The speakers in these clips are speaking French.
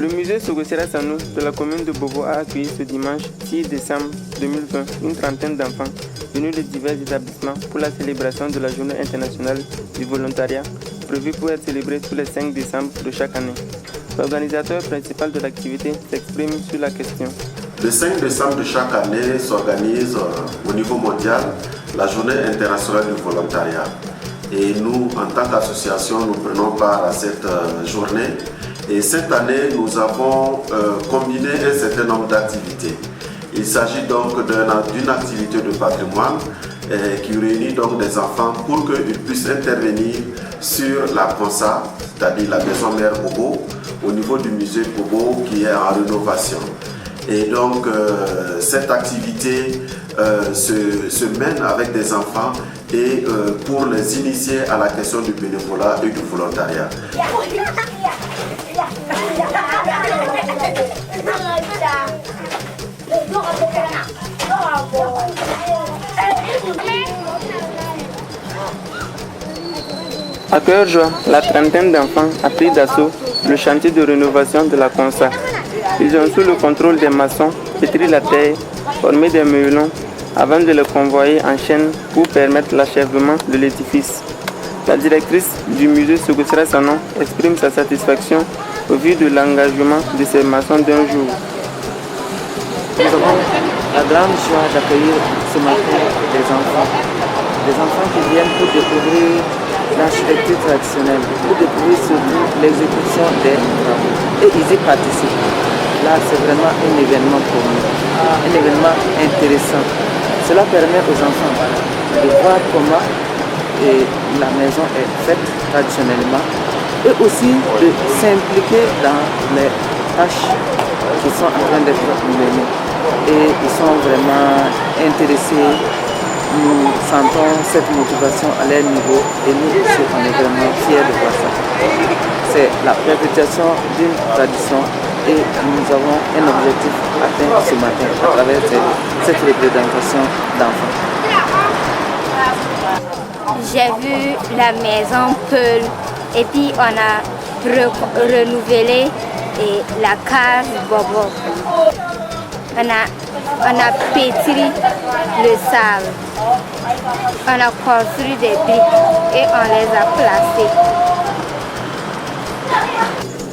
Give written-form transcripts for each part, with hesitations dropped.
Le musée Sogocera Sano de la commune de Bobo a accueilli ce dimanche 6 décembre 2020 une trentaine d'enfants venus de divers établissements pour la célébration de la Journée internationale du volontariat prévue pour être célébrée tous les 5 décembre de chaque année. L'organisateur principal de l'activité s'exprime sur la question. Le 5 décembre de chaque année s'organise au niveau mondial la Journée internationale du volontariat. Et nous, en tant qu'association, nous prenons part à cette journée. Et cette année, nous avons combiné un certain nombre d'activités. Il s'agit donc d'une activité de patrimoine qui réunit donc des enfants pour qu'ils puissent intervenir sur la CONSA, c'est-à-dire la maison mère Bobo, au niveau du musée Bobo qui est en rénovation. Et donc, cette activité se mène avec des enfants et pour les initier à la question du bénévolat et du volontariat. À cœur joie, la trentaine d'enfants a pris d'assaut le chantier de rénovation de la CONSA. Ils ont sous le contrôle des maçons pétri la terre, formé des meulons avant de les convoyer en chaîne pour permettre l'achèvement de l'édifice. La directrice du musée Sogocera Sano exprime sa satisfaction au vu de l'engagement de ces maçons d'un jour. Nous avons la grande joie d'accueillir ce matin des enfants qui viennent pour découvrir l'architecture traditionnelle, pour découvrir surtout l'exécution des travaux. Et ils y participent. Là, c'est vraiment un événement pour nous, un événement intéressant. Cela permet aux enfants de voir comment la maison est faite traditionnellement et aussi de s'impliquer dans les tâches qui sont en train d'être menées. Et ils sont vraiment intéressés. Nous sentons cette motivation à leur niveau et nous aussi on est vraiment fiers de voir ça. C'est la perpétuation d'une tradition et nous avons un objectif atteint ce matin à travers cette représentation d'enfants. J'ai vu la maison Peul et puis on a renouvelé la case Bobo. On a pétri le sable. On a construit des briques et on les a placées.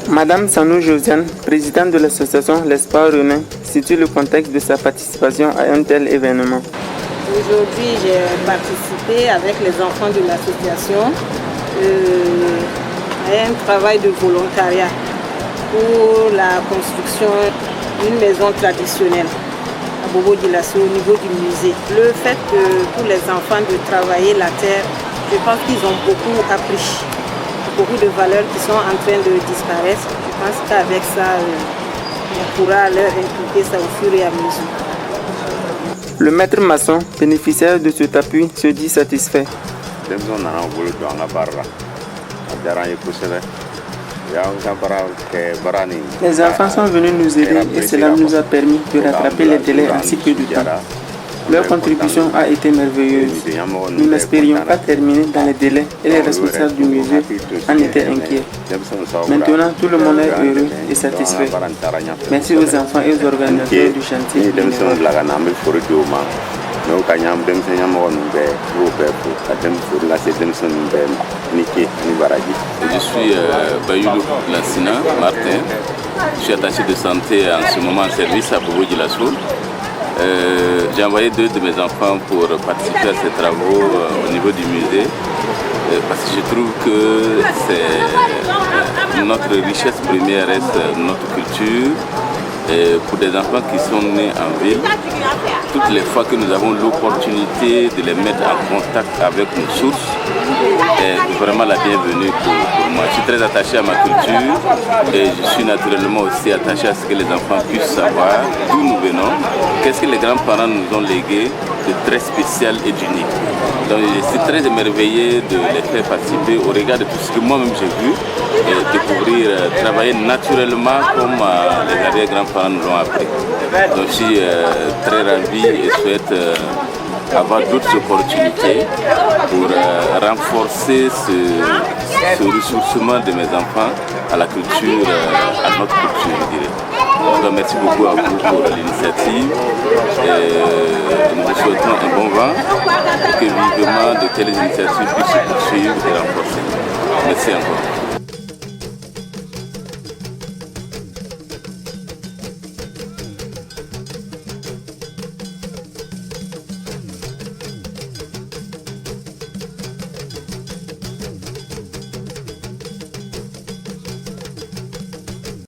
Madame Sanou Josiane, présidente de l'association L'Espoir René, situe le contexte de sa participation à un tel événement. Aujourd'hui, j'ai participé avec les enfants de l'association à un travail de volontariat pour la construction d'une maison traditionnelle à Bobo Dioulasso au niveau du musée. Le fait pour les enfants de travailler la terre, je pense qu'ils ont beaucoup appris, beaucoup de valeurs qui sont en train de disparaître. Je pense qu'avec ça, on pourra leur inculquer ça au fur et à mesure. Le maître maçon, bénéficiaire de cet appui, se dit satisfait. Les enfants sont venus nous aider et cela nous a permis de rattraper les délais en si peu de temps. Leur contribution a été merveilleuse. Nous n'espérions pas terminer dans les délais et les responsables du musée en étaient inquiets. Maintenant, tout le monde est heureux et satisfait. Merci aux enfants et aux organisateurs du chantier. Je suis Bayoulou Lansina Martin. Je suis attaché de santé en ce moment en service à Bobo Dioulasso. J'ai envoyé 2 de mes enfants pour participer à ces travaux au niveau du musée parce que je trouve que c'est notre richesse première reste notre culture. Et pour des enfants qui sont nés en ville, toutes les fois que nous avons l'opportunité de les mettre en contact avec nos sources, est vraiment la bienvenue pour moi. Je suis très attaché à ma culture et je suis naturellement aussi attaché à ce que les enfants puissent savoir d'où nous venons, qu'est-ce que les grands-parents nous ont légué de très spécial et d'unique. Donc je suis très émerveillé de les faire participer au regard de tout ce que moi-même j'ai vu et découvrir, travailler naturellement comme les arrière-grands-parents nous l'ont appris. Donc je suis très ravi et souhaite avoir d'autres opportunités pour renforcer ce ressourcement de mes enfants à la culture, à notre culture, je dirais. Donc, merci beaucoup à vous pour l'initiative. Nous vous souhaitons un bon vent et que vivement de telles initiatives puissent se poursuivre et renforcer. Merci encore.